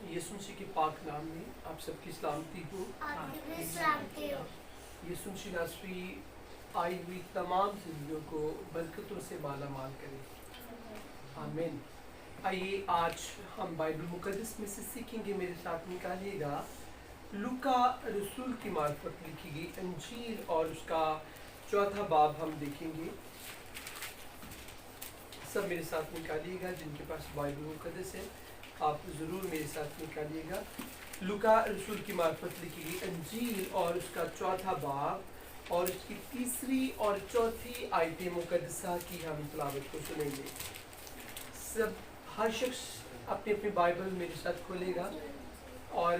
यीशु मसीह के पाक नाम में आप सबकी सलामती हो। यीशु मसीह नासरी आई हुई तमाम जिंदगियों को बरकतों से माला माल करे, आमीन। आइए आज हम बाइबल मुकद्दस में से सीखेंगे, मेरे साथ निकालिएगा लूका रसूल की मार्फत लिखी गई अंजील और उसका चौथा बाब हम देखेंगे। सब मेरे साथ निकालिएगा, जिनके पास बाइबल मुकद्दस है आप ज़रूर मेरे साथ निकालिएगा। लूका रसूल की मार्फत लिखी गई अंजील और उसका चौथा बाब और उसकी तीसरी और चौथी आयतें मुकद्दसा की हम तिलावत को सुनेंगे। सब हर शख्स अपने अपने बाइबल मेरे साथ खोलेगा और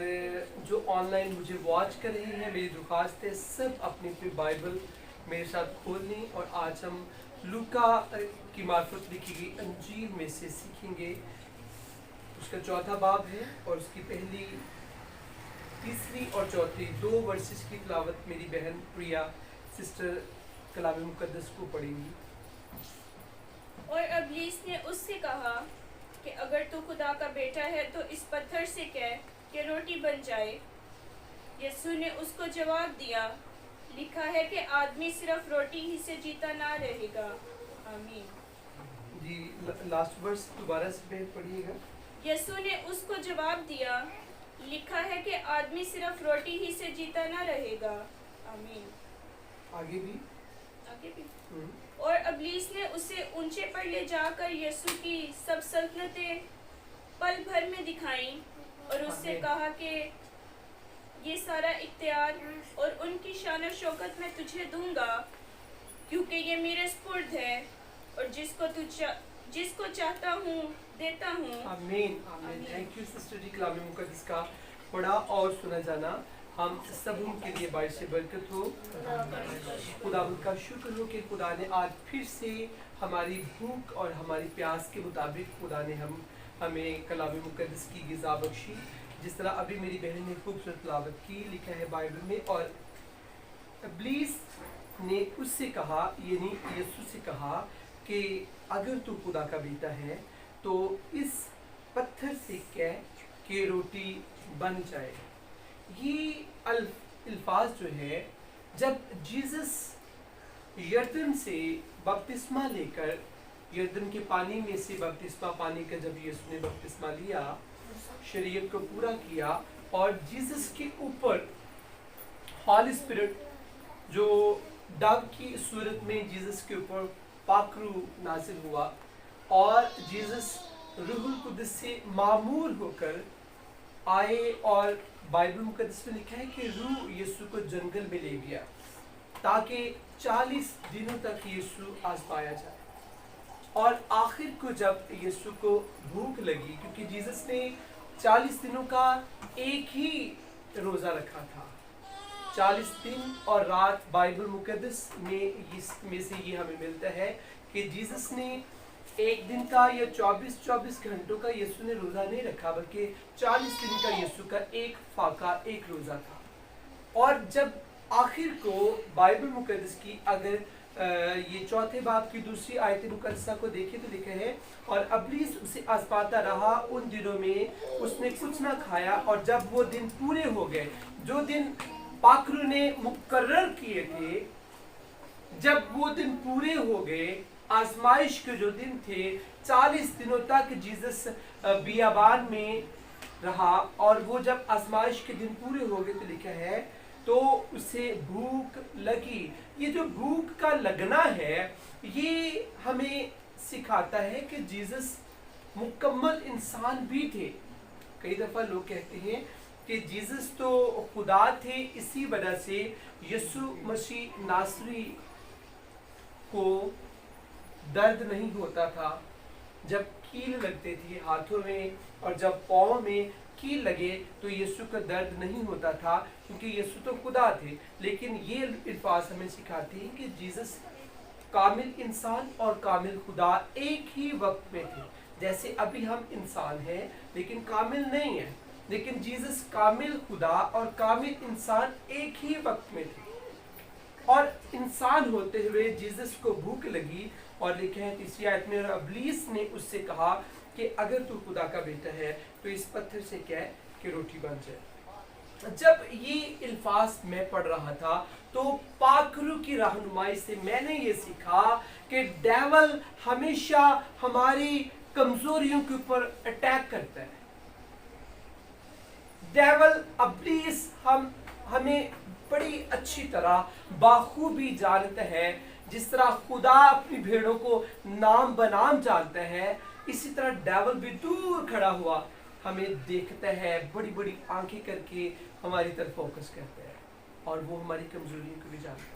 जो ऑनलाइन मुझे वॉच कर रहे हैं, मेरी दरख्वास्त है सब अपने अपने बाइबल मेरे साथ खोल लें। और आज हम लूका की मार्फत लिखी गई अंजील में से सीखेंगे। उसका चौथा बाब है और उसकी पहली, तीसरी और चौथी दो वर्सेस की तिलावत मेरी बहन प्रिया सिस्टर कलाम मुकद्दस को पढ़ेंगी। और इब्लीस ने उससे कहा कि अगर तू खुदा का बेटा है तो इस पत्थर से कह कि रोटी बन जाए। यीशु ने उसको जवाब दिया, लिखा है कि आदमी सिर्फ रोटी ही से जीता ना रहेगा। आमीन। जी लास्ट वर्स दोबारा से बहन पढ़िएगा। यीशु ने उसको जवाब दिया, लिखा है कि आदमी सिर्फ रोटी ही से जीता ना रहेगा। आमीन। आगे भी और इब्लीस ने उसे ऊंचे पर ले जाकर यीशु की सब सल्तनतें पल भर में दिखाईं और उससे कहा कि ये सारा इख्तियार और उनकी शान और शौकत मैं तुझे दूंगा, क्योंकि ये मेरे स्पुर्द है और जिसको चाहता हूँ देता हूँ। आमीन आमीन। थैंक यू सिस्टर जी। कलाम मुकद्दस का पढ़ा और सुना जाना हम सब के लिए बाइस से बरकत हो। खुदा का शुक्र हो कि खुदा ने आज फिर से हमारी भूख और हमारी प्यास के मुताबिक खुदा ने हमें कलाम मुकद्दस की ग़िज़ा बख्शी। जिस तरह अभी मेरी बहन ने खूबसूरत तिलावत की, लिखा है बाइबल में। और इब्लीस ने उससे कहा, यानी यीशु से कहा कि अगर तू खुदा का बेटा है तो इस पत्थर से कह कि रोटी बन जाए। ये अल्फाज जो है, जब जीसस यरदन से बपतिस्मा लेकर, यरदन के पानी में से बपतिस्मा पानी का जब यीशु ने बपतिस्मा लिया, शरीयत को पूरा किया और जीसस के ऊपर हॉली स्पिरिट जो डव की सूरत में जीसस के ऊपर पाकरू नाजिल हुआ और जीसस रूहुल कुद्दस से मामूर होकर आए। और बाइबल मुकद्दस में लिखा है कि रूह यीशु को जंगल में ले गया ताकि 40 दिनों तक यीशु आजमाया जाए। और आखिर को जब यीशु को भूख लगी, क्योंकि जीसस ने 40 दिनों का एक ही रोज़ा रखा था, 40 दिन और रात। बाइबल मुकद्दस में इसमें से ये हमें मिलता है कि जीसस ने एक दिन का या 24 घंटों का यीशु ने रोज़ा नहीं रखा, बल्कि 40 दिन का यीशु का एक फाका, एक रोज़ा था। और जब आखिर को बाइबल मुकद्दस की अगर ये चौथे बाब की दूसरी आयत मुकद्दसा को देखें तो लिखा है, और इब्लीस उसे आजमाता रहा, उन दिनों में उसने कुछ ना खाया। और जब वो दिन पूरे हो गए, जो दिन पाकरू ने मुकर्रर किए थे, जब वो दिन पूरे हो गए, आजमाइश के जो दिन थे, 40 दिनों तक जीसस बियाबान में रहा। और वो जब आजमाइश के दिन पूरे हो गए तो लिखा है तो उसे भूख लगी। ये जो भूख का लगना है, ये हमें सिखाता है कि जीसस मुकम्मल इंसान भी थे। कई दफ़ा लोग कहते हैं कि जीसस तो खुदा थे, इसी वजह से यीशु मसीह नासरी को दर्द नहीं होता था जब कील लगते थे हाथों में, और जब पाँव में कील लगे तो यीशु का दर्द नहीं होता था, क्योंकि यीशु तो खुदा थे। लेकिन ये अल्फाज हमें सिखाते हैं कि जीसस कामिल इंसान और कामिल खुदा एक ही वक्त में थे। जैसे अभी हम इंसान हैं लेकिन कामिल नहीं है, लेकिन जीसस कामिल खुदा और कामिल इंसान एक ही वक्त में थे। और इंसान होते हुए जीसस को भूख लगी और लिखा है तीसरी आयत में, और इब्लीस ने उससे कहा कि अगर तू खुदा का बेटा है तो इस पत्थर से कह कि रोटी बन जाए। जब ये अल्फाज मैं पढ़ रहा था तो पाकरू की रहनुमाई से मैंने ये सीखा कि डेविल हमेशा हमारी कमजोरियों के ऊपर अटैक करता है। डेविल अब्लीस हमें बड़ी अच्छी तरह बाखूबी जानता है। जिस तरह खुदा अपनी भेड़ों को नाम बनाम जानता है, इसी तरह डेविल भी दूर खड़ा हुआ हमें देखता है, बड़ी बड़ी आंखें करके हमारी तरफ फोकस करता है, और वो हमारी कमजोरियों को भी जानता है,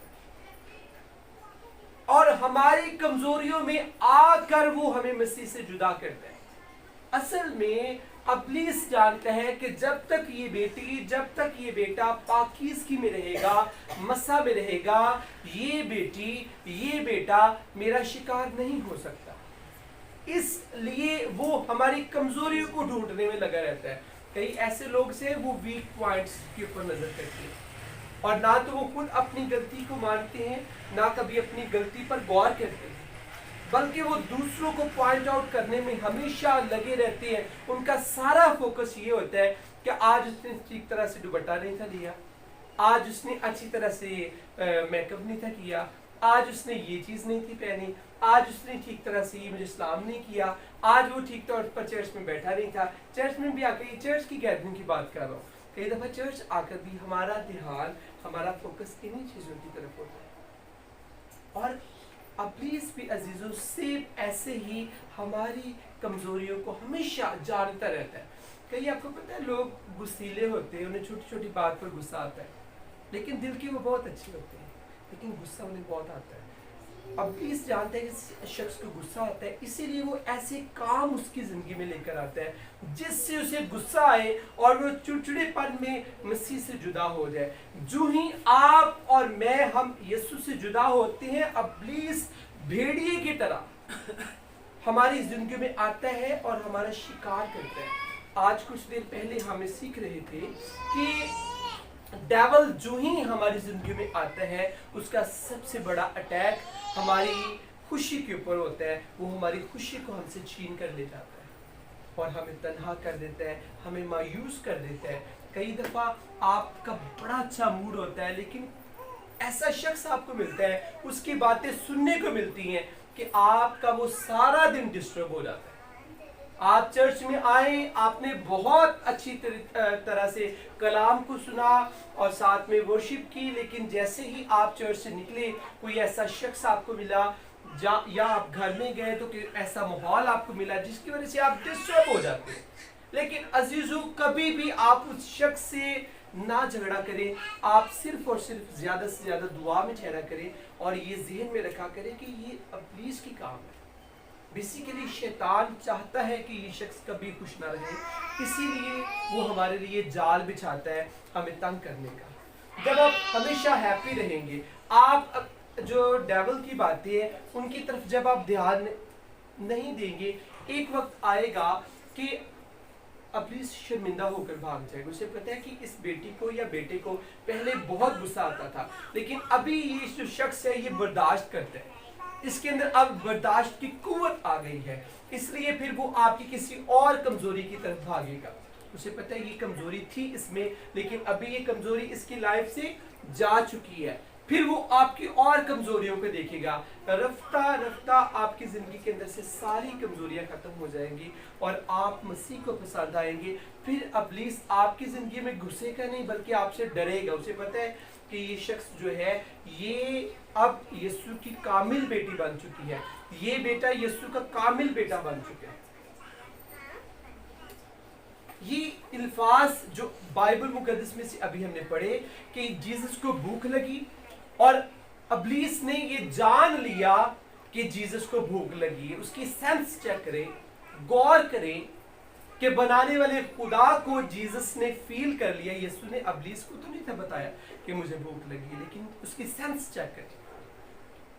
और हमारी कमजोरियों में आकर वो हमें मसीह से जुदा करता है। असल में अब्लीस जानता है कि जब तक ये बेटा पाकीज़गी में रहेगा, मसा में रहेगा, ये बेटा मेरा शिकार नहीं हो सकता। इसलिए वो हमारी कमजोरियों को ढूंढने में लगा रहता है। कई ऐसे लोग से वो वीक पॉइंट्स के ऊपर नजर करते हैं, और ना तो वो खुद अपनी गलती को मानते हैं, ना कभी अपनी गलती पर गौर करते हैं, बल्कि वो दूसरों को पॉइंट आउट करने में हमेशा लगे रहते हैं। उनका सारा फोकस ये होता है कि आज उसने ठीक तरह से दुपट्टा नहीं था लिया, आज उसने अच्छी तरह से मेकअप नहीं था किया, आज उसने ये चीज़ नहीं थी पहनी, आज उसने ठीक तरह से ये मुझे सलाम नहीं किया, आज वो ठीक तौर पर चर्च में बैठा नहीं था। चर्च में भी आकर, चर्च की गैदरिंग की बात कर रहा हूँ, कई दफ़ा चर्च आकर भी हमारा ध्यान, हमारा फोकस इन्हीं चीज़ों की तरफ होता है। और अब्लीस भी अजीजों से ऐसे ही हमारी कमजोरियों को हमेशा जानता रहता है। कई आपको पता है लोग गुस्सीले होते हैं, उन्हें छोटी छोटी बात पर गुस्सा आता है, लेकिन दिल के वो बहुत अच्छे होते हैं, लेकिन गुस्सा उन्हें बहुत आता है। अब्लीस जानता है कि इस शख्स को गुस्सा आता है, इसीलिए वो ऐसे काम उसकी जिंदगी में लेकर आता है जिससे उसे गुस्सा आए और वो चिड़चिड़ेपन में मसीह से जुदा हो जाए। जो ही आप और मैं हम यीशु से जुदा होते हैं, अब्लीस भेड़िए की तरह हमारी जिंदगी में आता है और हमारा शिकार करता है। आज कुछ देर पहले हमें सीख रहे थे कि डेविल जो ही हमारी जिंदगी में आता है, उसका सबसे बड़ा अटैक हमारी खुशी के ऊपर होता है। वो हमारी खुशी को हमसे छीन कर ले जाता है और हमें तन्हा कर देता है, हमें मायूस कर देता है। कई दफ़ा आपका बड़ा अच्छा मूड होता है, लेकिन ऐसा शख्स आपको मिलता है, उसकी बातें सुनने को मिलती हैं कि आपका वो सारा दिन डिस्टर्ब हो जाता है। आप चर्च में आए, आपने बहुत अच्छी तरह से कलाम को सुना और साथ में वर्शिप की, लेकिन जैसे ही आप चर्च से निकले, कोई ऐसा शख्स आपको मिला या आप घर में गए तो ऐसा माहौल आपको मिला जिसकी वजह से आप डिस्टर्ब हो जाते हैं। लेकिन अजीजों, कभी भी आप उस शख्स से ना झगड़ा करें, आप सिर्फ और सिर्फ ज़्यादा से ज़्यादा दुआ में ठहरा करें और ये ज़हन में रखा करें कि ये अब्लीस की काम है। बेसिकली शैतान चाहता है कि ये शख्स कभी खुश ना रहे, इसीलिए वो हमारे लिए जाल बिछाता है हमें तंग करने का। जब आप हमेशा हैप्पी रहेंगे, आप जो डेविल की बातें हैं उनकी तरफ जब आप ध्यान नहीं देंगे, एक वक्त आएगा कि अब्लीस शर्मिंदा होकर भाग जाएगा। उसे पता है कि इस बेटी को या बेटे को पहले बहुत गुस्सा आता था, लेकिन अभी ये जो शख्स है ये बर्दाश्त करता है, इसके अंदर अब बर्दाश्त की कुव्वत आ गई है, इसलिए फिर वो आपकी किसी और कमजोरी की तरफ भागेगा। उसे पता है ये कमजोरी थी इसमें, लेकिन अभी ये कमजोरी इसकी लाइफ से जा चुकी है, फिर वो आपकी और कमजोरियों को देखेगा। रफ्ता रफ्ता आपकी जिंदगी के अंदर से सारी कमजोरियां खत्म हो जाएंगी और आप मसीह को पसंद आएंगे। फिर अब्लीस आपकी जिंदगी में घुसेगा नहीं, बल्कि आपसे डरेगा। उसे पता है कि ये शख्स जो है ये अब यीशु की कामिल बेटी बन चुकी है, ये बेटा यीशु का कामिल बेटा बन चुका है। ये अल्फाज जो बाइबल मुकद्दस में से अभी हमने पढ़े कि जीसस को भूख लगी और अब्लीस ने ये जान लिया कि जीसस को भूख लगी है। उसकी सेंस चेक करें, गौर करें कि बनाने वाले खुदा को जीसस ने फील कर लिया। यीशु ने अब्लीस को तो नहीं था बताया कि मुझे भूख लगी, लेकिन उसकी सेंस चेक करें।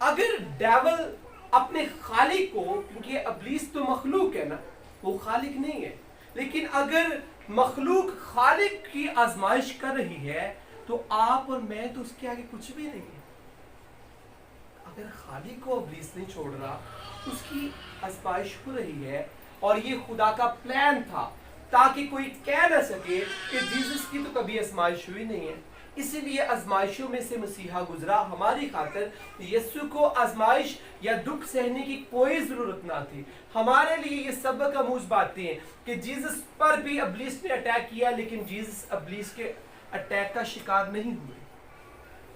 अगर डेविल अपने खालिक को, क्योंकि अब्लीस तो मखलूक है ना, वो खालिक नहीं है, लेकिन अगर मखलूक खालिक की आजमाइश कर रही है तो आप और मैं तो उसके आगे कुछ भी नहीं है। अगर खालिक को अब्लीस नहीं छोड़ रहा, उसकी आजमाइश हो रही है, और ये खुदा का प्लान था ताकि कोई कह ना सके कि जीसस की तो कभी आजमाइश हुई नहीं है। इसीलिए आजमाइशों में से मसीहा गुजरा हमारी खातिर। यीशु को आजमाइश या दुख सहने की कोई जरूरत ना थी। हमारे लिए ये सबक आमूज बातें हैं कि जीसस पर भी इब्लीस ने अटैक किया, लेकिन जीसस इब्लीस के अटैक का शिकार नहीं हुए।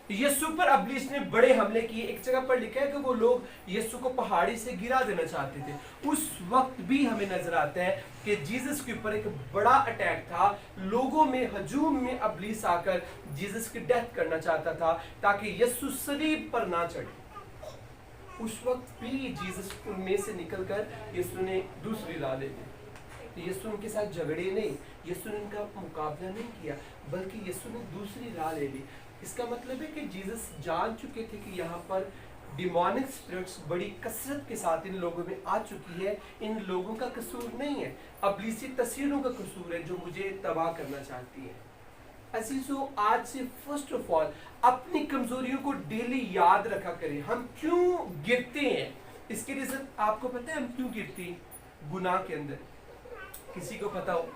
यीशु पर इब्लीस ने बड़े हमले किए। एक जगह पर लिखा है कि वो लोग यीशु को पहाड़ी से गिरा देना चाहते थे। उस वक्त भी हमें नजर आता है कि जीसस के ऊपर एक बड़ा अटैक था। लोगों में हजूम में इब्लीस आकर जीसस की डेथ करना चाहता था ताकि यीशु सलीब पर ना चढ़े। उस वक्त भी जीसस उनमें से निकलकर यीशु ने दूसरी राह ले ली। यीशु उनके साथ झगड़े नहीं, यीशु ने उनका मुकाबला नहीं किया, बल्कि यीशु ने दूसरी राह ले ली। इसका मतलब है कि जीसस जान चुके थे कि यहाँ पर डिमोनिक स्पिरिट्स बड़ी कसरत के साथ इन लोगों में आ चुकी है। इन लोगों का कसूर नहीं है, इब्लीसी तस्वीरों का कसूर है जो मुझे तबाह करना चाहती है। अजीजों, आज से फर्स्ट ऑफ ऑल अपनी कमजोरियों को डेली याद रखा करें। हम क्यों गिरते हैं, इसके रीजन आपको पता है? हम क्यों गिरते हैं गुनाह के अंदर? किसी को पता हो?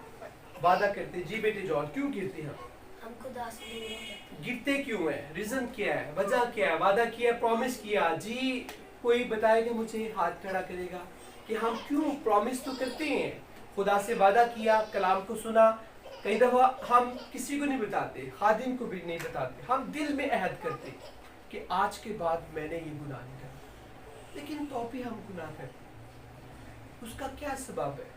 वादा करते जी बेटे जॉन, क्यों गिरते हैं हम खुदा से दूर रहते? गिरते क्यों है? रीजन क्या है? वजह क्या है? वादा किया, प्रॉमिस किया जी, कोई बताएगा मुझे? हाथ खड़ा करेगा कि हम क्यों प्रॉमिस तो करते हैं, खुदा से वादा किया, कलाम को सुना, कई दफा हम किसी को नहीं बताते, खादिम को भी नहीं बताते, हम दिल में अहद करते कि आज के बाद मैंने ये गुनाह नहीं करना, लेकिन तो भी हम गुनाह करते। उसका क्या सबब है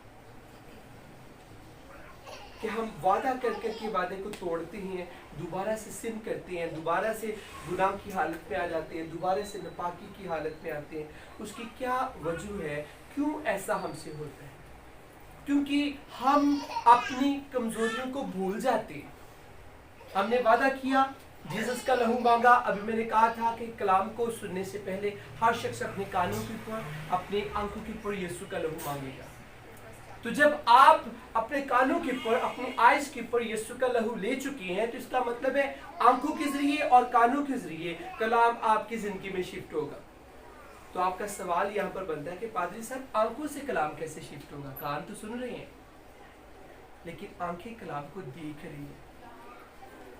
कि हम वादा कर के वादे को तोड़ते हैं, दोबारा से सिन करते हैं, दोबारा से गुनाह की हालत में आ जाते हैं, दोबारा से नापाकी की हालत में आते हैं। उसकी क्या वजह है? क्यों ऐसा हमसे होता है? क्योंकि हम अपनी कमजोरियों को भूल जाते हैं। हमने वादा किया, जीसस का लहू मांगा। अभी मैंने कहा था कि कलाम को सुनने से पहले हर शख्स अपने कानों के ऊपर, अपनी आंखों के ऊपर यीशु का लहू मांगेगा। तो जब आप अपने कानों के ऊपर, अपनी आइज के ऊपर यीशु का लहू ले चुके हैं, तो इसका मतलब है आंखों के जरिए और कानों के जरिए कलाम आपकी जिंदगी में शिफ्ट होगा। तो आपका सवाल यहाँ पर बनता है कि पादरी साहब, आंखों से कलाम कैसे शिफ्ट होगा? कान तो सुन रहे हैं, लेकिन आंखें कलाम को देख रही है,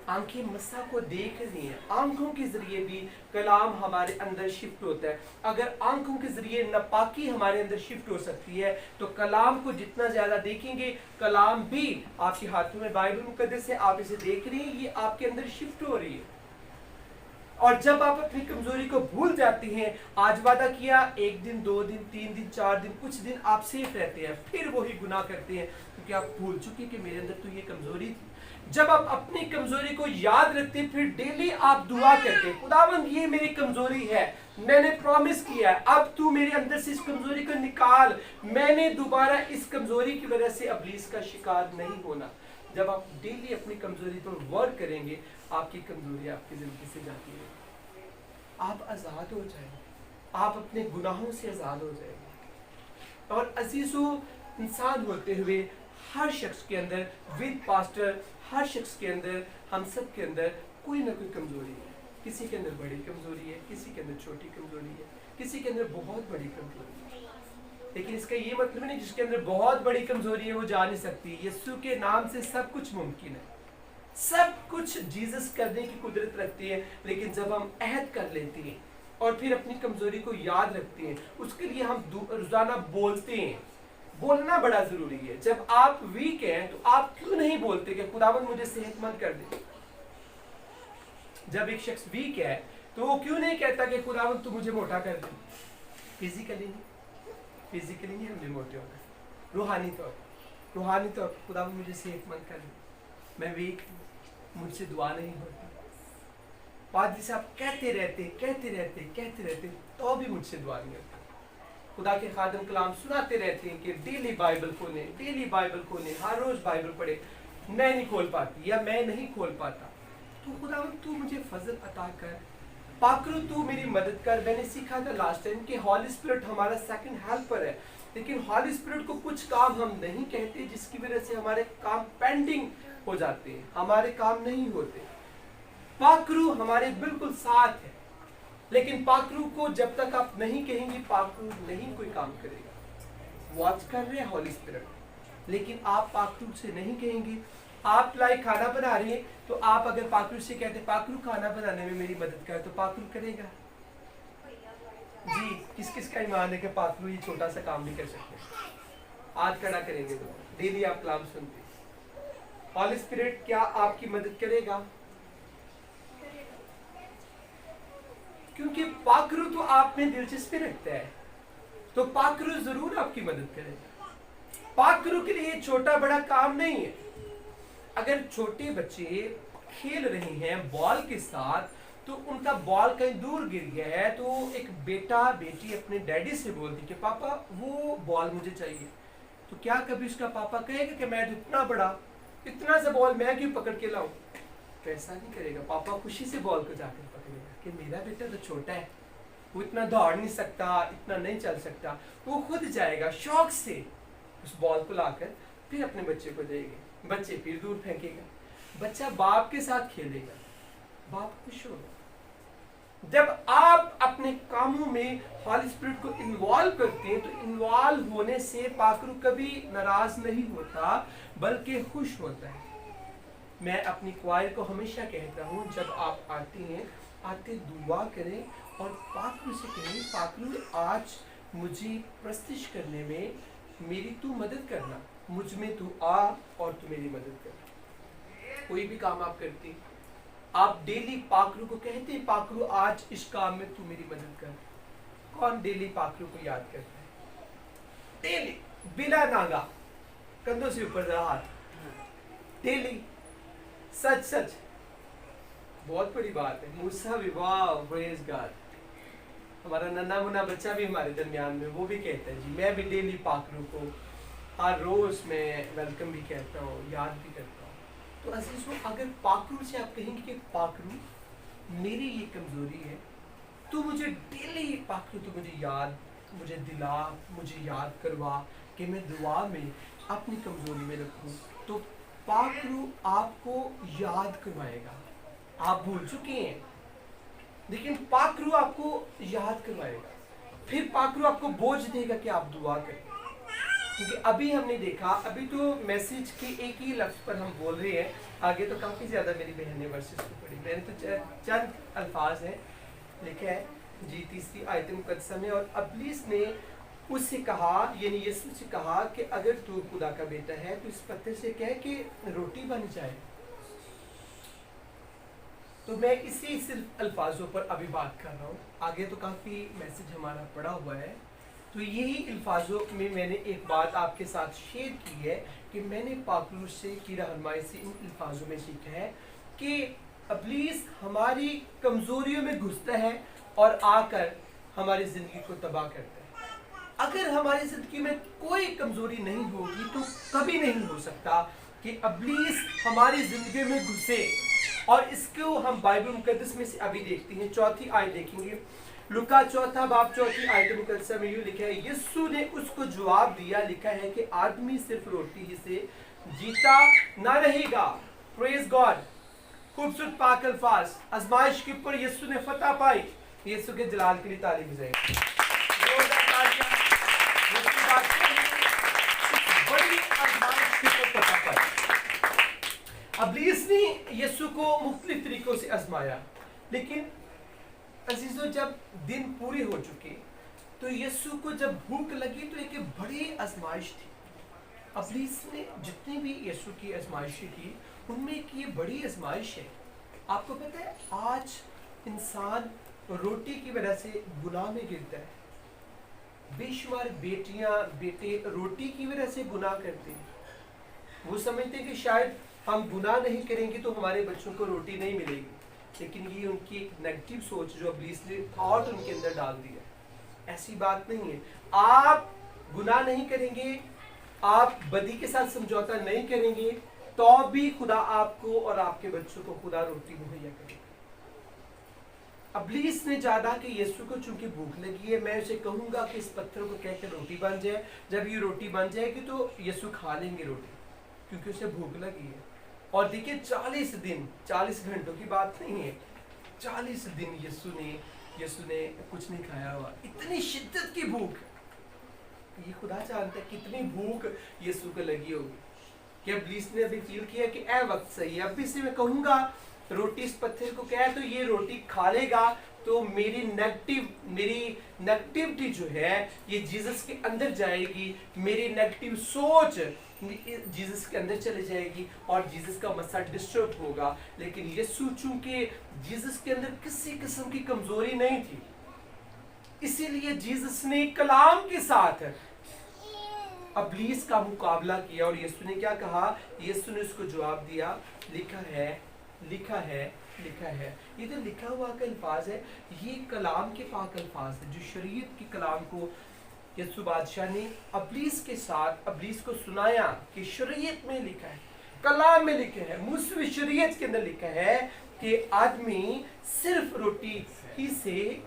आंखें मसा को देख रही हैं। आंखों के जरिए भी कलाम हमारे अंदर शिफ्ट होता है। अगर आंखों के जरिए नापाकी हमारे अंदर शिफ्ट हो सकती है, तो कलाम को जितना ज्यादा देखेंगे, कलाम भी आपके हाथों में बाइबल मुकद्दस है, आप इसे देख रही हैं, ये आपके अंदर शिफ्ट हो रही है। और जब आप अपनी कमजोरी को भूल जाती हैं, आज वादा किया, 1 दिन 2 दिन 3 दिन 4 दिन, कुछ दिन आप सेफ रहते हैं, फिर वही गुनाह करते हैं क्योंकि आप भूल चुके कि मेरे अंदर तो ये कमजोरी थी। जब आप अपनी कमजोरी को याद रखते हैं, फिर डेली आप दुआ करते हैं, खुदावंद ये मेरी कमजोरी है, मैंने प्रॉमिस किया है, अब तू मेरे अंदर से इस कमजोरी को निकाल, मैंने दोबारा इस कमजोरी की वजह से इब्लीस का शिकार नहीं होना। जब आप डेली अपनी कमजोरी पर वर्क करेंगे, आपकी कमजोरी आपकी जिंदगी से जाती है, आप आजाद हो जाएंगे, आप अपने गुनाहों से आजाद हो जाएंगे। और अजीजों, इंसान होते हुए हर शख्स के अंदर, विद पास्टर, हर शख्स के अंदर, हम सब के अंदर कोई ना कोई कमजोरी है। किसी के अंदर बड़ी कमजोरी है, किसी के अंदर छोटी कमजोरी है, किसी के अंदर बहुत बड़ी कमजोरी है। लेकिन इसका ये मतलब नहीं जिसके अंदर बहुत बड़ी कमजोरी है वो जा नहीं सकती। यीशु के नाम से सब कुछ मुमकिन है, सब कुछ जीसस करने की कुदरत रखती है। लेकिन जब हम अहद कर लेते हैं और फिर अपनी कमजोरी को याद रखते हैं, उसके लिए हम रोजाना बोलते हैं। बोलना बड़ा जरूरी है। जब आप वीक हैं तो आप क्यों नहीं बोलते कि खुदावंद मुझे सेहतमंद कर दे? जब एक शख्स वीक है तो वो क्यों नहीं कहता कि खुदावंद तू मुझे मोटा कर दे? फिजिकली नहीं हम मोटे होगा, रूहानी तौर खुदावंद मुझे सेहतमंद कर दे, मैं वीक हूं, मुझसे दुआ नहीं होती। पादरी साहब कहते रहते तो भी मुझसे दुआ नहीं होती। खुदा के खादम कलाम सुनाते रहते हैं कि डेली बाइबल खोलें, हर रोज बाइबल पढ़े, मैं नहीं खोल पाती या मैं नहीं खोल पाता। तो खुदावंद तू मुझे फजल अता कर, पाकरू तू मेरी मदद कर। मैंने सीखा था लास्ट टाइम कि हॉली स्पिरिट हमारा सेकंड हेल्पर है, लेकिन हॉली स्पिरिट को कुछ काम हम नहीं कहते जिसकी वजह से हमारे काम पेंडिंग हो जाते हैं, हमारे काम नहीं होते। पाकरू हमारे बिल्कुल साथ है, लेकिन पाकरू को जब तक आप नहीं कहेंगे, पाकरू नहीं कोई काम करेगा। वॉच कर रहे हैं हॉली स्पिरिट, लेकिन आप पाकरू से नहीं कहेंगे। आप लाइक खाना बना रहे हैं, तो आप अगर पाकरू से कहते पाकरू खाना बनाने में मेरी मदद कर, तो पाकरू करेगा जी। किस किस का ईमान है कि पाकरू ये छोटा सा काम भी कर सकते हैं? आज खड़ा करेंगे तो डेली आप कलाम सुनते हैं। हॉली स्पिरिट क्या आपकी मदद करेगा? क्योंकि पाकरू तो आप में दिलचस्पी रखता है, तो पाकरू जरूर आपकी मदद करेगा। पाकरू के लिए छोटा बड़ा काम नहीं है। अगर छोटे बच्चे खेल रहे हैं बॉल के साथ, तो उनका बॉल कहीं दूर गिर गया है, तो एक बेटा बेटी अपने डैडी से बोलती कि पापा वो बॉल मुझे चाहिए, तो क्या कभी उसका पापा कहेगा कि मैं तो इतना सा बॉल मैं क्यों पकड़ के लाऊं? तो ऐसा नहीं करेगा। पापा खुशी से बॉल को जाकर पकड़ेगा कि मेरा बेटा तो छोटा है, वो इतना दौड़ नहीं सकता, इतना नहीं चल सकता, वो खुद जाएगा शौक से उस बॉल को लाकर फिर अपने बच्चे को देगा। बच्चे फिर दूर फेंकेगा, बच्चा बाप के साथ खेलेगा, बाप खुश होगा। जब आप अपने कामों में हॉली स्पिरिट को इन्वॉल्व करते हैं, तो इन्वॉल्व होने से पाकरू कभी नाराज नहीं होता बल्कि खुश होता है। मैं अपनी क्वायर को हमेशा कहता हूँ, जब आप आते दुआ करें और पाकरू से कहें, पाकरू आज मुझे प्रस्तिश करने में मेरी तू मदद करना, मुझ में तू आ और तू मेरी मदद कर। कोई भी काम आप करते, आप डेली पाकरू को कहते हैं पाकरू आज इस काम में तू मेरी मदद कर। कौन डेली पाकरू को याद करता है? डेली बिना नागा, कंधों से ऊपर हाथ, डेली सच बहुत बड़ी बात है। मूसा विवाह, प्रेज गॉड। हमारा नन्ना मुन्ना बच्चा भी हमारे दरमियान में, वो भी कहता है जी मैं भी डेली पाकरू को हर रोज मैं वेलकम भी कहता हूँ, याद भी करता हूँ। तो अजीजों, अगर पाकरू से आप कहेंगे कि पाकरू मेरी ये कमजोरी है, तो मुझे डेली पाकरू तो मुझे दिला, मुझे याद करवा कि मैं दुआ में अपनी कमजोरी में रखूँ, तो पाकरू आपको याद करवाएगा। आप भूल चुके हैं, लेकिन पाकरू आपको याद करवाएगा। फिर पाकरू आपको बोझ देगा कि आप दुआ करें। क्योंकि अभी हमने देखा, अभी तो मैसेज के एक ही लफ्ज पर हम बोल रहे हैं, आगे तो काफ़ी ज़्यादा मेरी बहन ने वर्सेस को पढ़ी, मैंने तो चंद अल्फाज हैं लिखा है जी। तीसरी आयत मुकद्दसा में, और अब्लीस ने उससे कहा, यानी यीशु से कहा कि अगर तू खुदा का बेटा है तो इस पत्थर से कह कि रोटी बन जाए। तो मैं इसी सिर्फ अल्फाजों पर अभी बात कर रहा हूँ, आगे तो काफ़ी मैसेज हमारा पड़ा हुआ है। तो यही अल्फाजों में मैंने एक बात आपके साथ शेयर की है कि मैंने पाकरू से की रहनुमाई से इन अल्फाजों में सीखा है कि इब्लीस हमारी कमज़ोरियों में घुसता है और आकर हमारी ज़िंदगी को तबाह करता है। अगर हमारी ज़िंदगी में कोई कमज़ोरी नहीं होगी, तो कभी नहीं हो सकता कि इब्लीस हमारी ज़िंदगी में घुसे। और इसको हम बाइबल मुकद्दस में से अभी देखते हैं। चौथी आयत देखेंगे, लुका 4 बाब 4 आयत मुकद्दसा में यूँ लिखा है, यीशु ने उसको जवाब दिया, लिखा है कि आदमी सिर्फ रोटी ही से जीता ना रहेगा। Praise God. खूबसूरत पाक अल्फाज। आजमाइश के ऊपर यीशु ने फतह पाई। यीशु के जलाल के लिए तारीफ बजाएं। बड़ी आजमाइश के ऊपर फतह पाई। इब्लीस ने यीशु को मुख्तलिफ तरीकों से आजमाया, लेकिन अजीजों जब दिन पूरे हो चुके तो यीशु को जब भूख लगी तो एक बड़ी आजमाइश थी। इब्लीस ने जितनी भी यीशु की आजमाइशें की, उनमें एक ये बड़ी आजमाइश है। आपको पता है आज इंसान रोटी की वजह से गुनाह में गिरता है। बेशुमार बेटियां बेटे रोटी की वजह से गुनाह करते हैं। वो समझते हैं कि शायद हम गुनाह नहीं करेंगे तो हमारे बच्चों को रोटी नहीं मिलेगी, लेकिन ये उनकी एक नेगेटिव सोच जो इब्लीस ने थॉट उनके अंदर डाल दिया। ऐसी बात नहीं है। आप गुनाह नहीं करेंगे, आप बदी के साथ समझौता नहीं करेंगे, तो भी खुदा आपको और आपके बच्चों को खुदा रोटी मुहैया करेगा। इब्लीस ने चाहा कि यीशु को चूंकि भूख लगी है, मैं उसे कहूंगा कि इस पत्थर को कहकर रोटी बन जाए। जब ये रोटी बन जाएगी तो यीशु खा लेंगे रोटी, क्योंकि उसे भूख लगी है। और देखिए 40 दिन, 40 घंटों की बात नहीं है, 40 दिन यीशु ने कुछ नहीं खाया हुआ। इतनी शिद्दत की भूख। ये खुदा जानता है कितनी भूख यीशु को लगी होगी कि इब्लीस ने अभी फील किया कि ए वक्त सही है, अब भी से मैं कहूंगा रोटी इस पत्थर को क्या है, तो ये रोटी खा लेगा तो मेरी नेगेटिविटी जो है ये जीसस के अंदर जाएगी, मेरी नेगेटिव सोच जीसस के अंदर चले जाएगी और जीसस का मसा डिस्टर्ब होगा। लेकिन यीशु चूंकि जीसस के अंदर किसी किस्म की कमजोरी नहीं थी, इसीलिए जीसस ने कलाम के साथ इब्लीस का मुकाबला किया। और यीशु ने क्या कहा? यीशु ने उसको जवाब दिया, लिखा है, लिखा है, लिखा है। ये जो लिखा हुआ का अल्फाज है, ये कलाम के पाक अल्फाज है, जो शरीयत के कलाम को यीशु बादशाह ने इब्लीस के साथ इब्लीस को सुनाया कि शरीयत में लिखा है, कलाम में लिखा है, मूसवी शरीयत के अंदर लिखा है कि आदमी सिर्फ रोटी ही से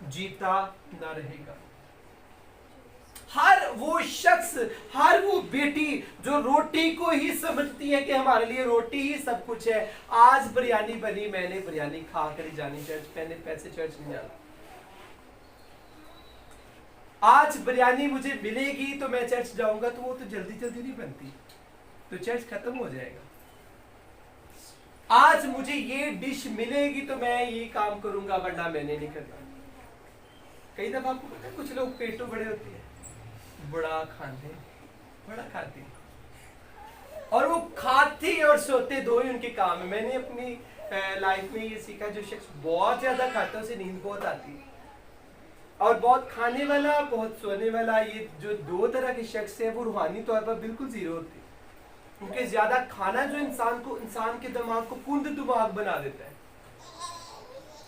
जीता ना रहेगा। हर वो शख्स, हर वो बेटी जो रोटी को ही समझती है कि हमारे लिए रोटी ही सब कुछ है, आज बिरयानी बनी, मैंने बिरयानी खा कर ही जानी चर्च, मैंने पैसे चर्च नहीं जाना। आज बिरयानी मुझे मिलेगी तो मैं चर्च जाऊंगा, तो वो तो जल्दी जल्दी नहीं बनती, तो चर्च खत्म हो जाएगा। आज मुझे ये डिश मिलेगी तो मैं ये काम करूंगा, वरना मैंने नहीं करना। कई दफा आपको पता है कुछ लोग पेटों बड़े होते हैं, बड़ा खाते और वो खाते और सोते दो ही उनके काम है। मैंने अपनी लाइफ में ये सीखा, जो शख्स बहुत ज्यादा खाता है उसे नींद बहुत आती है, और बहुत खाने वाला बहुत सोने वाला, ये जो दो तरह के शख्स है वो रूहानी तौर पर बिल्कुल जीरो होते हैं। क्योंकि ज्यादा खाना जो इंसान के दिमाग को कुंद दिमाग बना देता है,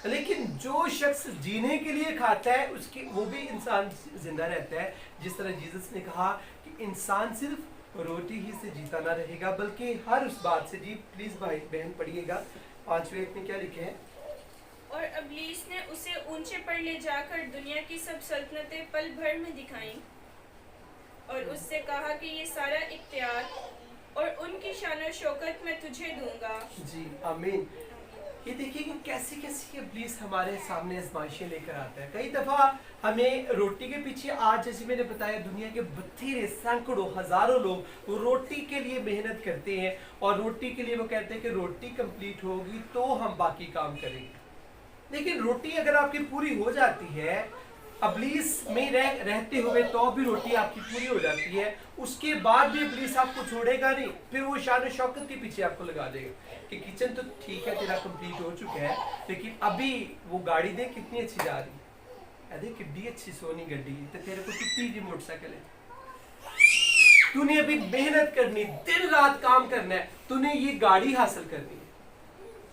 लेकिन जो शख्स जीने के लिए खाता है उसकी वो भी इंसान जिंदा रहता है। जिस तरह जीसस ने कहा कि इंसान सिर्फ रोटी ही से जीता ना रहेगा बल्कि हर उस बात से। जी प्लीज भाई बहन पढ़िएगा 5वें में क्या लिखे है? और इब्लीस ने उसे ऊंचे पर ले जाकर दुनिया की सब सल्तनतें पल भर में दिखाई और उससे कहा कि ये सारा इख्तियार और उनकी शान और शौकत मैं तुझे दूंगा। जी आमीन। ये देखिए कि कैसी कैसी इब्लीस हमारे सामने आजमाइशें लेकर आता है। कई दफा हमें रोटी के पीछे, आज जैसे मैंने बताया दुनिया के बत्तीरे सैकड़ों हजारों लोग वो रोटी के लिए मेहनत करते हैं और रोटी के लिए वो कहते हैं कि रोटी कंप्लीट होगी तो हम बाकी काम करेंगे। लेकिन रोटी अगर आपकी पूरी हो जाती है, इब्लीस में रहते हुए तो भी रोटी आपकी पूरी हो जाती है, उसके बाद भी इब्लीस आपको छोड़ेगा नहीं, फिर वो शान और शौकत के पीछे आपको लगा देगा कि किचन तो ठीक है तेरा कंप्लीट हो चुका है, लेकिन अभी वो गाड़ी देख कितनी अच्छी जा रही है, देख कितनी अच्छी सोनी गड्डी, तो तेरे को कितनी जी मोटरसाइकिल है, तूने अभी मेहनत करनी, दिन रात काम करना है, तूने ये गाड़ी हासिल करनी है,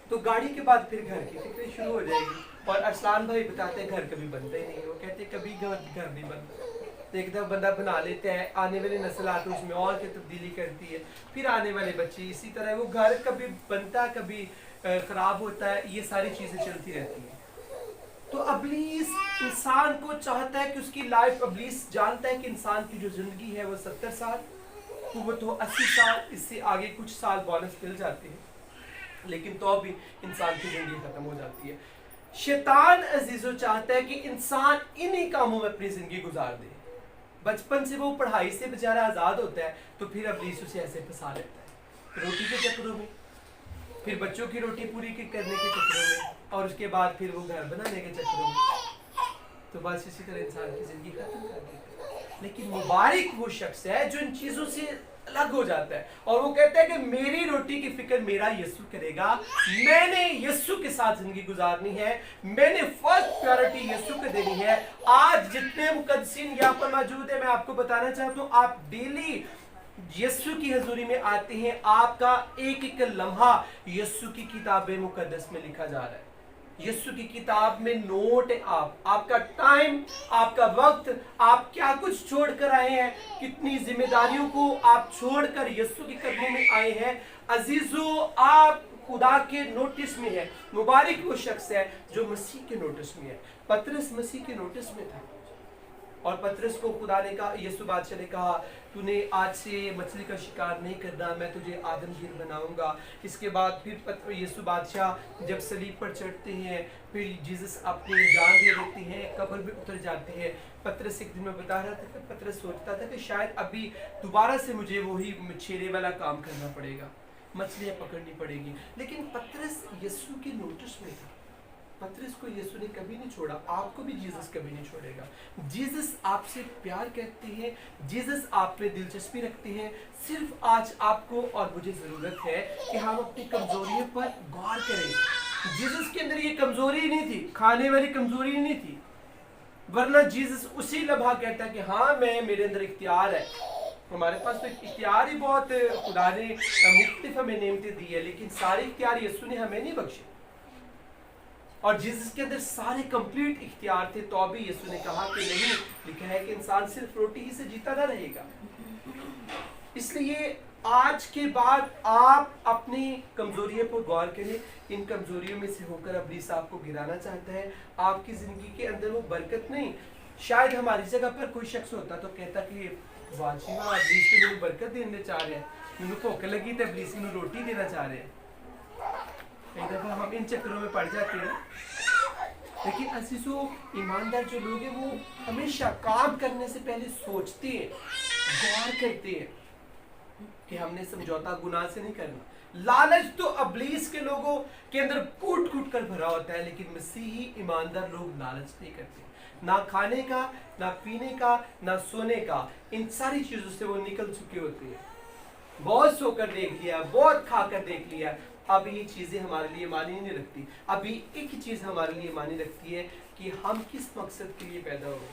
तो गाड़ी के बाद फिर घर की फिक्र शुरू हो जाएगी। और अरसलान भाई बताते हैं घर कभी बनता ही नहीं, वो कहते हैं कभी घर नहीं बनता। एक दफा बंदा बना लेता है, आने वाली नस्ल आती है उसमें और की तब्दीली करती है, फिर आने वाले बच्चे इसी तरह, वो घर कभी बनता कभी खराब होता है, ये सारी चीजें चलती रहती हैं। तो इब्लीस इंसान को चाहता है कि उसकी लाइफ, इब्लीस जानता है कि इंसान की जो जिंदगी है वो 70 साल, वो तो 80 साल, इससे आगे कुछ साल बोनस मिल जाते हैं, लेकिन तो भी इंसान की जिंदगी खत्म हो जाती है। शैतान अजीजों चाहता है कि इंसान इन्हीं कामों में अपनी जिंदगी गुजार दे। बचपन से वो पढ़ाई से बेचारा आजाद होता है तो फिर इब्लीस उसे ऐसे फंसा लेता है रोटी के चक्करों में, फिर बच्चों की रोटी पूरी करने के चक्करों में, और उसके बाद फिर वो घर बनाने के चक्करों में, तो बस इसी तरह इंसान की जिंदगी खत्म कर देता है। लेकिन मुबारक वो शख्स है जो इन चीजों से अलग हो जाता है और वो कहता है कि मेरी रोटी की फिक्र मेरा यीशु करेगा, मैंने यीशु के साथ जिंदगी गुजारनी है, मैंने फर्स्ट प्रायोरिटी यीशु को देनी है। आज जितने मुकद्दसीन यहाँ पर मौजूद है, मैं आपको बताना चाहता हूँ, आप डेली यीशु की हजूरी में आते हैं, आपका एक एक लम्हा यीशु की किताब मुकद्दस में लिखा जा रहा है, यीशु की किताब में नोट है। आपका टाइम, आपका वक्त, आप क्या कुछ छोड़कर आए हैं, कितनी जिम्मेदारियों को आप छोड़कर यीशु के कदमों में आए हैं। अजीजों, आप खुदा के नोटिस में है। मुबारक वो शख्स है जो मसीह के नोटिस में है। पतरस मसीह के नोटिस में था और पतरस को खुदा ने कहा, यीशु बादशाह ने कहा, तूने आज से मछली का शिकार नहीं करना, मैं तुझे आदमगीर बनाऊंगा। इसके बाद फिर यीशु बादशाह जब सलीब पर चढ़ते हैं, फिर जीसस अपनी जान दे देते हैं, कब्र में उतर जाते हैं। पतरस एक दिन में बता रहा था कि पतरस सोचता था कि शायद अभी दोबारा से मुझे वही छेड़े वाला काम करना पड़ेगा, मछलियाँ पकड़नी पड़ेगी। लेकिन पतरस यीशु के नोटिस में था। पतरस को यीशु ने कभी नहीं छोड़ा, आपको भी जीसस कभी नहीं छोड़ेगा। जीसस आपसे प्यार करते हैं, जीसस आप में दिलचस्पी रखते हैं। सिर्फ आज आपको और मुझे जरूरत है कि हम अपनी कमजोरियों पर गौर करें। जीसस के अंदर ये कमजोरी नहीं थी, खाने वाली कमजोरी नहीं थी, वरना जीसस उसी लम्हा कहता कि हाँ मैं, मेरे अंदर इख्तियार है। हमारे पास तो इख्तियार ही बहुत खुदा ने मुख्तलिफ हमें नेमतें दी है, लेकिन सारे इख्तियार यीशु ने हमें नहीं बख्शे। और जीसस के अंदर सारे कंप्लीट इख्तियार थे, तो भी यीशु ने कहा कि नहीं, लिखा है कि इंसान सिर्फ रोटी ही से जीता ना रहेगा। इसलिए आज के बाद आप अपनी कमजोरियों पर गौर करें। इन कमजोरियों में से होकर इब्लीस आपको गिराना चाहता है। आपकी जिंदगी के अंदर वो बरकत नहीं। शायद हमारी जगह पर कोई शख्स होता तो कहता कि वाजी वाह, इब्लीस तो मेरी बरकत देने चाह रहे हैं, मैंने भूख लगी तो इब्लीस को रोटी देना चाह रहे हैं। एक दफा हम इन चक्करों में पड़ जाते हैं। लेकिन अजीजों, ईमानदार जो लोग हैं वो हमेशा काम करने से पहले सोचते हैं, गौर करते हैं कि हमने समझौता गुनाह से नहीं करना। लालच तो इब्लीस के लोगों के अंदर कूट कूट कर भरा होता है, लेकिन मसीही ईमानदार लोग लालच नहीं करते। ना खाने का, ना पीने का, ना सोने का, इन सारी चीजों से वो निकल चुके होते हैं। बहुत सोकर देख लिया, बहुत खाकर देख लिया, अब ये चीजें हमारे लिए मानी नहीं रखती। अभी एक ही चीज हमारे लिए मानी रखती है कि हम किस मकसद के लिए पैदा हुए।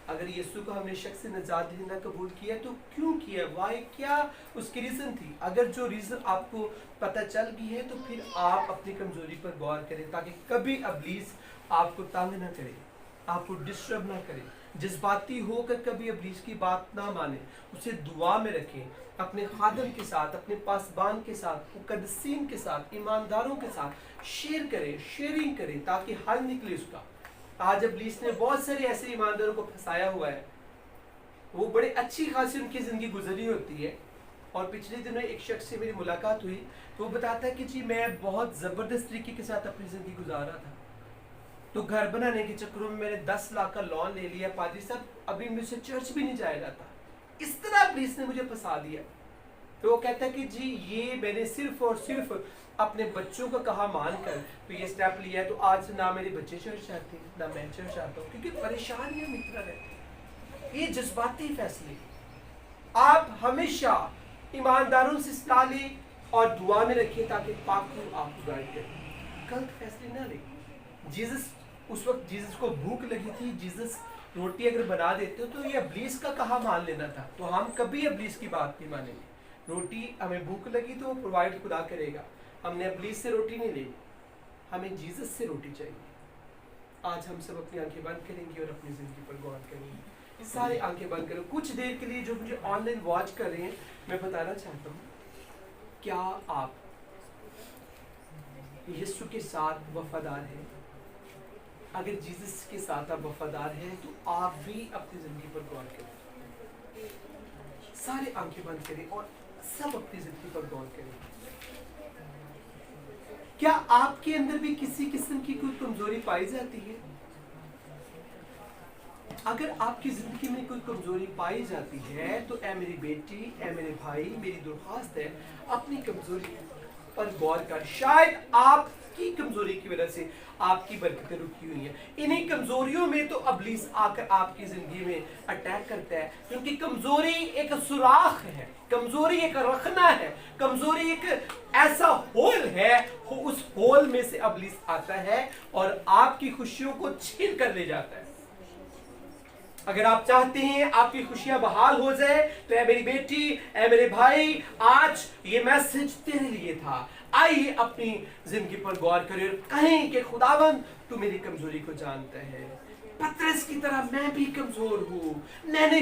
अगर यीशु को हमने शक से निजात देना कबूल किया तो क्यों किया, वाई, क्या उसकी रीजन थी। अगर जो रीजन आपको पता चल गई है तो फिर आप अपनी कमजोरी पर गौर करें, ताकि कभी इब्लीस आपको तंग ना करे, आपको डिस्टर्ब ना करे। जज्बाती होकर कभी इब्लीस की बात ना माने, उसे दुआ में रखें, अपने खादम के साथ, अपने पासबान के साथ, मुकद्दसीन के साथ, ईमानदारों के साथ शेयर करें, शेयरिंग करें, ताकि हल निकले उसका। आज इब्लीस ने बहुत सारे ऐसे ईमानदारों को फंसाया हुआ है, वो बड़े अच्छी खासी उनकी जिंदगी गुजरी होती है। और पिछले दिनों एक शख्स से मेरी मुलाकात हुई तो वो बताता है कि जी मैं बहुत ज़बरदस्त तरीके के साथ अपनी ज़िंदगी गुजार रहा था, तो घर बनाने के चक्करों में मैंने 10 लाख का लोन ले लिया, पादरी साहब अभी मुझसे चर्च भी नहीं जाया जाता, इस तरह पुलिस ने मुझे फंसा दिया। तो वो कहता है कि जी ये मैंने सिर्फ और सिर्फ अपने बच्चों का कहा मानकर तो ये स्टेप लिया है, तो आज ना मेरे बच्चे चर्च जाते हैं ना मैं चर्च आता हूँ, क्योंकि परेशान है मित्र रहते। ये जज्बाती फैसले आप हमेशा ईमानदारों से सलाह लें और दुआ में रखिए, ताकि पाक रूह आपको गाइड करे। गलत फैसले ना लें। जीसस उस वक्त जीसस को भूख लगी थी, जीसस रोटी अगर बना देते तो ये इब्लीस का कहा मान लेना था, तो हम कभी इब्लीस की बात नहीं मानेंगे। रोटी हमें भूख लगी तो वो प्रोवाइड खुदा करेगा, हमने इब्लीस से रोटी नहीं ली, हमें जीसस से रोटी चाहिए। आज हम सब अपनी आंखें बंद करेंगे और अपनी जिंदगी पर गौर करेंगे। सारे आंखें बंद करो कुछ देर के लिए। जो मुझे ऑनलाइन वॉच कर रहे हैं, मैं बताना चाहता हूँ, क्या आप यीशु के साथ वफादार हैं? अगर जीसस के साथ आप वफादार हैं तो आप भी अपनी जिंदगी पर गौर करें। सारे आंखें बंद करें और सब अपनी जिंदगी पर गौर करें। क्या आपके अंदर भी किसी किस्म की कोई कमजोरी पाई जाती है? अगर आपकी जिंदगी में कोई कमजोरी पाई जाती है तो ऐ मेरी बेटी, ऐ मेरे भाई, मेरी दरख्वास्त है अपनी कमजोरी पर गौर कर। शायद आपकी कमजोरी की वजह से आपकी बरकतें रुकी हुई हैं। इन्हीं कमजोरियों में तो इब्लीस आकर आपकी जिंदगी में अटैक करता है, क्योंकि कमजोरी एक सुराख है, कमजोरी एक रखना है, कमजोरी एक ऐसा होल है, उस होल में से इब्लीस आता है और आपकी खुशियों को छीन कर ले जाता है। अगर आप चाहते हैं आपकी खुशियां बहाल हो जाए तो ऐ मेरी बेटी, ऐ मेरे भाई, आज ये मैसेज तेरे लिए था। आइए अपनी जिंदगी पर गौर करें और कहें कि खुदावंद तू मेरी कमजोरी को जानता है। पतरस की तरह मैं भी कमजोर हूँ, मैंने